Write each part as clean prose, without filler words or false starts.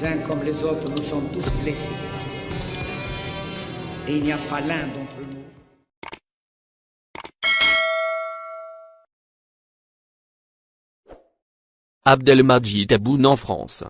Les uns comme les autres, nous sommes tous blessés. Et il n'y a pas l'un d'entre nous. Abdelmadjid Tebboune en France.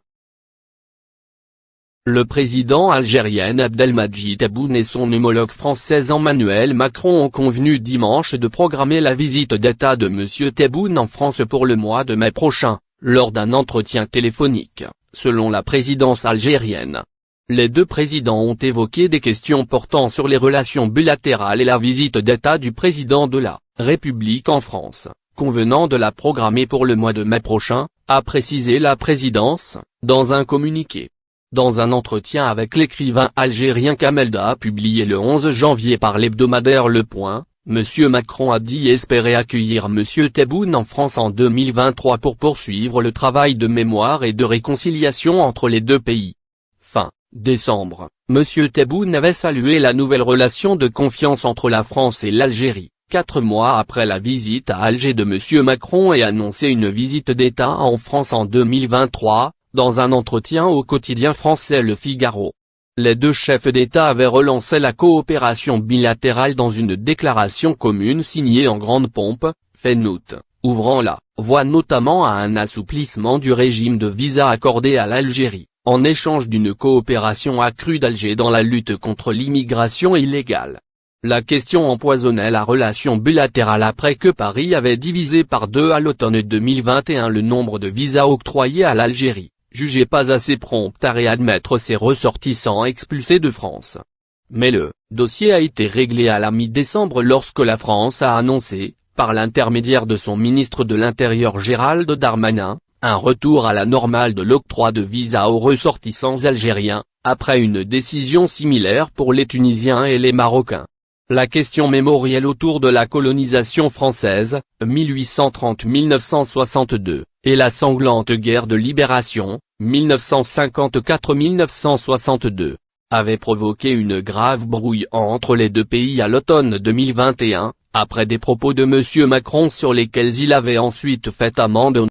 Le président algérien Abdelmadjid Tebboune et son homologue français Emmanuel Macron ont convenu dimanche de programmer la visite d'État de M. Tebboune en France pour le mois de mai prochain, lors d'un entretien téléphonique, selon la présidence algérienne. Les deux présidents ont évoqué des questions portant sur les relations bilatérales et la visite d'État du président de la République en France, convenant de la programmer pour le mois de mai prochain, a précisé la présidence, dans un communiqué. Dans un entretien avec l'écrivain algérien Kamelda publié le 11 janvier par l'hebdomadaire Le Point, M. Macron a dit espérer accueillir M. Tebboune en France en 2023 pour poursuivre le travail de mémoire et de réconciliation entre les deux pays. Fin décembre, M. Tebboune avait salué la nouvelle relation de confiance entre la France et l'Algérie, 4 mois après la visite à Alger de M. Macron, et annoncé une visite d'État en France en 2023, dans un entretien au quotidien français Le Figaro. Les deux chefs d'État avaient relancé la coopération bilatérale dans une déclaration commune signée en grande pompe, fin août, ouvrant la voie notamment à un assouplissement du régime de visa accordé à l'Algérie, en échange d'une coopération accrue d'Alger dans la lutte contre l'immigration illégale. La question empoisonnait la relation bilatérale après que Paris avait divisé par 2 à l'automne 2021 le nombre de visas octroyés à l'Algérie, jugée pas assez prompte à réadmettre ses ressortissants expulsés de France. Mais le dossier a été réglé à la mi-décembre lorsque la France a annoncé, par l'intermédiaire de son ministre de l'Intérieur Gérald Darmanin, un retour à la normale de l'octroi de visas aux ressortissants algériens, après une décision similaire pour les Tunisiens et les Marocains. La question mémorielle autour de la colonisation française, 1830-1962, et la sanglante guerre de libération, 1954-1962, avait provoqué une grave brouille entre les deux pays à l'automne 2021, après des propos de M. Macron sur lesquels il avait ensuite fait amende.